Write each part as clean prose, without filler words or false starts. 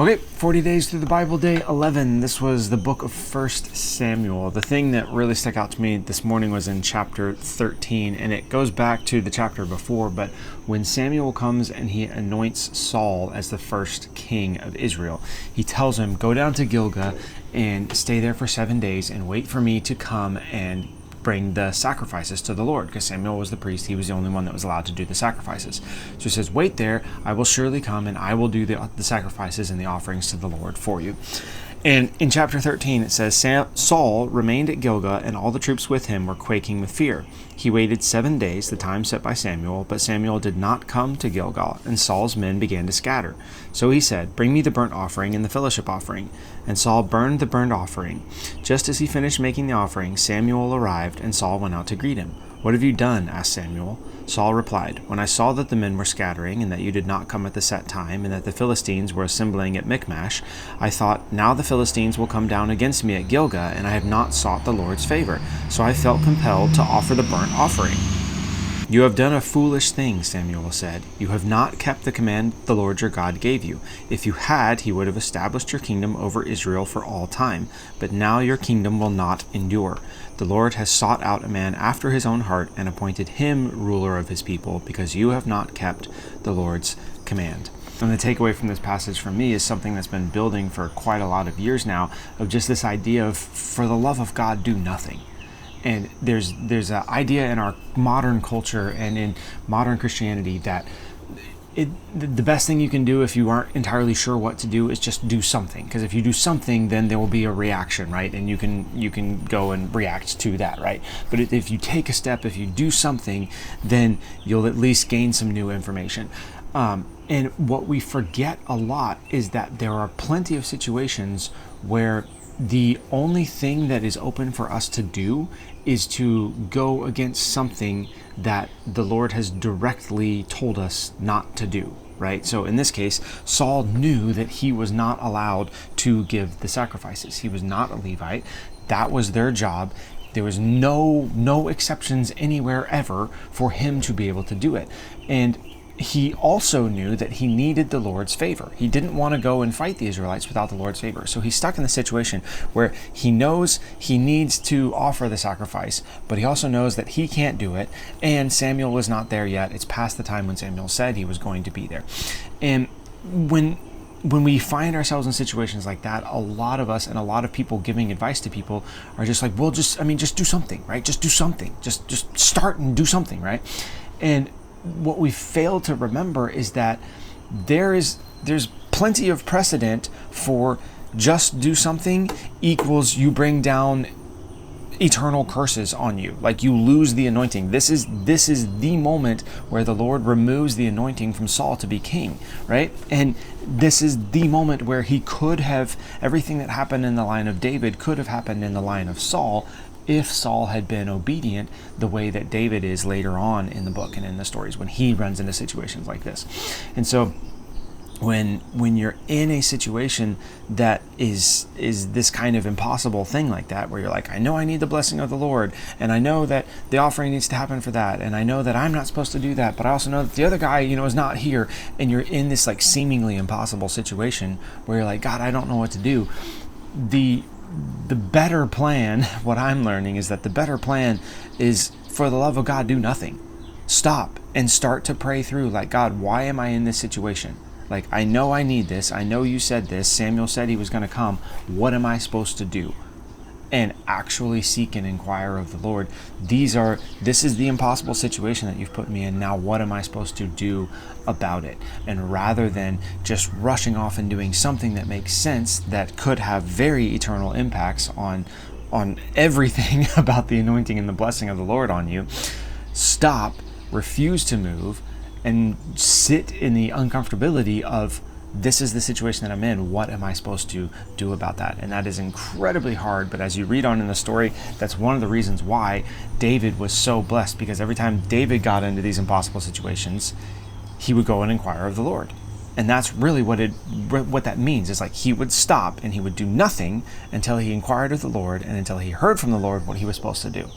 Okay, 40 days through the Bible, day 11. This was the book of 1 Samuel. The thing that really stuck out to me this morning was in chapter 13, and it goes back to the chapter before, but when Samuel comes and he anoints Saul as the first king of Israel, he tells him, go down to Gilgal and stay there for 7 days and wait for me to come and bring the sacrifices to the Lord, because Samuel was the priest. He was the only one that was allowed to do the sacrifices. So he says, wait there, I will surely come and I will do the sacrifices and the offerings to the Lord for you. And in chapter 13 it says, Saul remained at Gilgal, and all the troops with him were quaking with fear. He waited 7 days, the time set by Samuel, but Samuel did not come to Gilgal, and Saul's men began to scatter. So he said, bring me the burnt offering and the fellowship offering. And Saul burned the burnt offering. Just as he finished making the offering, Samuel arrived, and Saul went out to greet him. What have you done? Asked Samuel. Saul replied, when I saw that the men were scattering, and that you did not come at the set time, and that the Philistines were assembling at Michmash, I thought, now the Philistines will come down against me at Gilgal, and I have not sought the Lord's favor. So I felt compelled to offer the burnt offering. You have done a foolish thing, Samuel said. You have not kept the command the Lord your God gave you. If you had, he would have established your kingdom over Israel for all time. But now your kingdom will not endure. The Lord has sought out a man after his own heart and appointed him ruler of his people, because you have not kept the Lord's command. And the takeaway from this passage for me is something that's been building for quite a lot of years now, of just this idea of, for the love of God, do nothing. And there's an idea in our modern culture and in modern Christianity that the best thing you can do if you aren't entirely sure what to do is just do something. Because if you do something, then there will be a reaction, right? And you can go and react to that, right? But if you take a step, if you do something, then you'll at least gain some new information. And what we forget a lot is that there are plenty of situations where the only thing that is open for us to do is to go against something that the Lord has directly told us not to do, right? So in this case, Saul knew that he was not allowed to give the sacrifices. He was not a Levite. That was their job. There was no exceptions anywhere ever for him to be able to do it. And he also knew that he needed the Lord's favor. He didn't want to go and fight the Israelites without the Lord's favor. So he's stuck in the situation where he knows he needs to offer the sacrifice, but he also knows that he can't do it, and Samuel was not there yet. It's past the time when Samuel said he was going to be there. And when we find ourselves in situations like that, a lot of us and a lot of people giving advice to people are just like, well, just do something, right? Just do something. Just start and do something, right? And what we fail to remember is that there's plenty of precedent for just do something equals you bring down eternal curses on you, like you lose the anointing. This is the moment where the Lord removes the anointing from Saul to be king, right? And this is the moment where he could have, everything that happened in the line of David could have happened in the line of Saul, if Saul had been obedient the way that David is later on in the book and in the stories when he runs into situations like this. And so when you're in a situation that is this kind of impossible thing like that, where you're like, I know I need the blessing of the Lord, and I know that the offering needs to happen for that, and I know that I'm not supposed to do that, but I also know that the other guy, is not here, and you're in this like seemingly impossible situation where you're like, God, I don't know what to do. The better plan, what I'm learning is that the better plan is, for the love of God, do nothing. Stop and start to pray through, like, God, why am I in this situation? Like, I know I need this. I know you said this. Samuel said he was going to come. What am I supposed to do? And actually seek and inquire of the Lord. This is the impossible situation that you've put me in. Now, what am I supposed to do about it? And rather than just rushing off and doing something that makes sense, that could have very eternal impacts on everything about the anointing and the blessing of the Lord on you, stop, refuse to move, and sit in the uncomfortability of, this is the situation that I'm in. What am I supposed to do about that? And that is incredibly hard. But as you read on in the story, that's one of the reasons why David was so blessed, because every time David got into these impossible situations, he would go and inquire of the Lord. And that's really what that means. Is like he would stop and he would do nothing until he inquired of the Lord and until he heard from the Lord what he was supposed to do.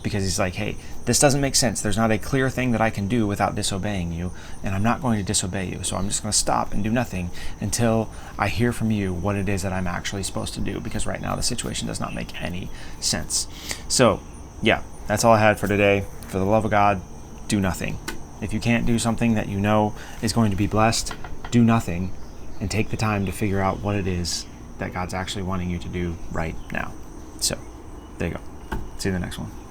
because he's like, hey, this doesn't make sense. There's not a clear thing that I can do without disobeying you, and I'm not going to disobey you. So I'm just going to stop and do nothing until I hear from you what it is that I'm actually supposed to do, because right now the situation does not make any sense. So yeah, that's all I had for today. For the love of God, do nothing. If you can't do something that you know is going to be blessed, do nothing and take the time to figure out what it is that God's actually wanting you to do right now. So there you go. See you in the next one.